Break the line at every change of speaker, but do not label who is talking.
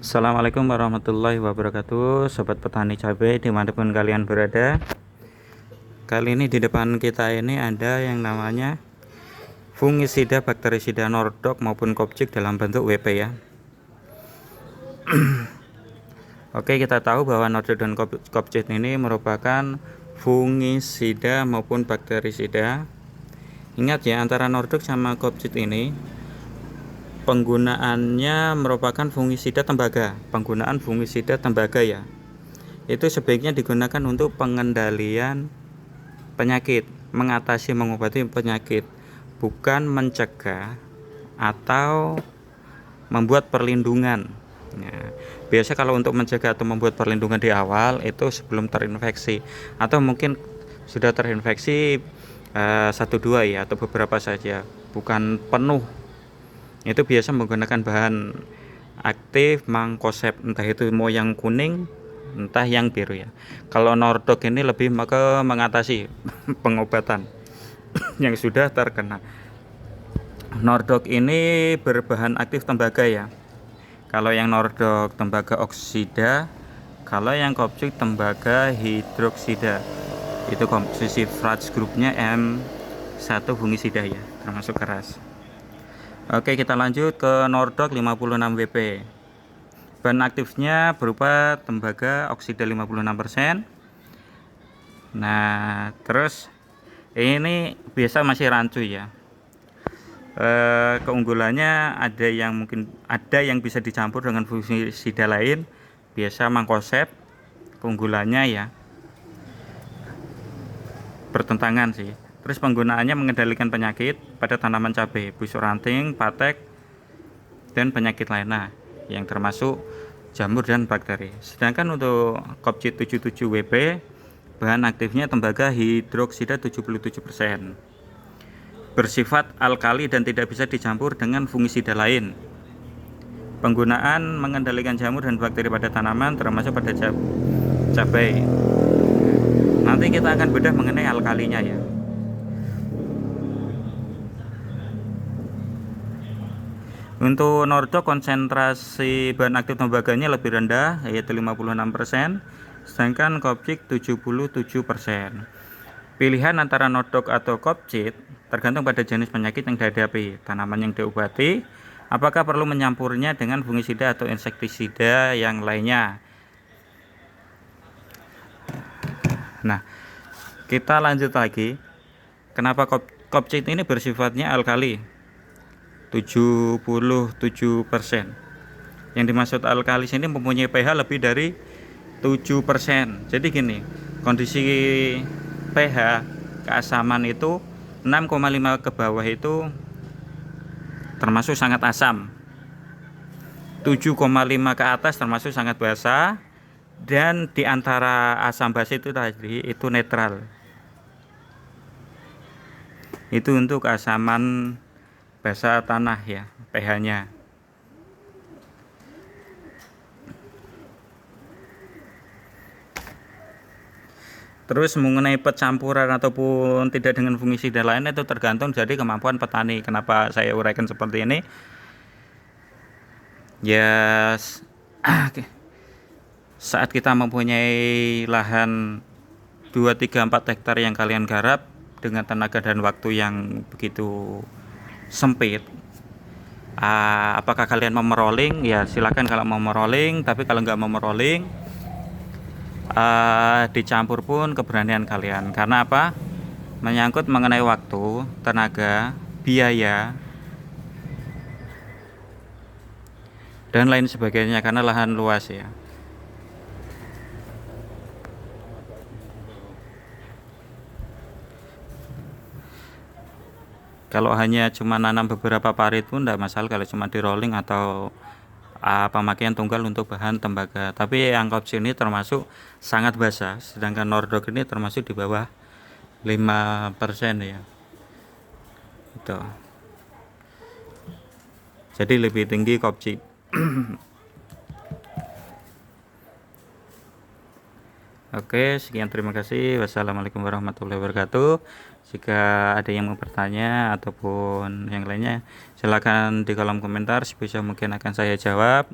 Assalamualaikum warahmatullahi wabarakatuh, sobat petani cabai dimanapun kalian berada. Kali ini di depan kita ini ada yang namanya fungisida bakterisida Nordok maupun Kopcik dalam bentuk WP ya. Oke, kita tahu bahwa Nordok dan Kopcik ini merupakan fungisida maupun bakterisida. Ingat ya, antara Nordok sama Kopcik ini penggunaannya merupakan fungisida tembaga. Penggunaan fungisida tembaga ya, itu sebaiknya digunakan untuk pengendalian penyakit, mengatasi, mengobati penyakit, bukan mencegah atau membuat perlindungan. Nah, biasa kalau untuk mencegah atau membuat perlindungan di awal itu sebelum terinfeksi, atau mungkin sudah terinfeksi 1-2 ya, atau beberapa saja, bukan penuh. Itu biasa menggunakan bahan aktif mangkosep, entah itu mau yang kuning entah yang biru ya. Kalau Nordok ini lebih ke mengatasi pengobatan yang sudah terkena. Nordok ini berbahan aktif tembaga ya. Kalau yang Nordok tembaga oksida, kalau yang Kopcik tembaga hidroksida. Itu komposisi Fratz grupnya M1 fungisida ya, termasuk keras. Oke, kita lanjut ke Nordok 56 WP. Bahan aktifnya berupa tembaga oksida 56%. Nah, terus ini biasa masih rancu ya. Keunggulannya ada yang bisa dicampur dengan fungisida lain. Biasa mangkosep. Keunggulannya ya bertentangan sih. Terus penggunaannya mengendalikan penyakit pada tanaman cabai, busuk ranting, patek, dan penyakit lainnya yang termasuk jamur dan bakteri. Sedangkan untuk Kopcik 77 WP, bahan aktifnya tembaga hidroksida 77%. Bersifat alkali dan tidak bisa dicampur dengan fungisida lain. Penggunaan mengendalikan jamur dan bakteri pada tanaman termasuk pada cabai. Nanti kita akan bedah mengenai alkalinya ya. Untuk Nordok konsentrasi bahan aktif tembaganya lebih rendah, yaitu 56%, sedangkan Kopcik 77%. Pilihan antara Nordok atau Kopcik tergantung pada jenis penyakit yang dihadapi, tanaman yang diobati, apakah perlu menyampurnya dengan fungisida atau insektisida yang lainnya. Nah, kita lanjut lagi. Kenapa Kopcik ini bersifatnya alkali? 77%. Yang dimaksud alkali ini mempunyai pH lebih dari 7%. Jadi gini, kondisi pH keasaman itu 6,5 ke bawah itu termasuk sangat asam. 7,5 ke atas termasuk sangat basa, dan di antara asam basa itu tadi itu netral. Itu untuk keasaman basa tanah ya, pH-nya. Terus mengenai pencampuran ataupun tidak dengan fungisida lain itu tergantung dari kemampuan petani. Kenapa saya uraikan seperti ini? Ya, saat kita mempunyai lahan 2, 3, 4 hektar yang kalian garap dengan tenaga dan waktu yang begitu sempit, apakah kalian mau merolling? Ya silakan kalau mau merolling, tapi kalau nggak mau merolling, dicampur pun keberanian kalian. Karena apa? Menyangkut mengenai waktu, tenaga, biaya, dan lain sebagainya, karena lahan luas ya. Kalau hanya cuma nanam beberapa parit pun tidak masalah kalau cuma di rolling atau pemakaian tunggal untuk bahan tembaga. Tapi yang Kopcik ini termasuk sangat basah, sedangkan Nordok ini termasuk di bawah 5% ya. Itu. Jadi lebih tinggi Kopcik. Oke, sekian, terima kasih. Wassalamualaikum warahmatullahi wabarakatuh. Jika ada yang mau bertanya ataupun yang lainnya, silakan di kolom komentar, sebisa mungkin akan saya jawab.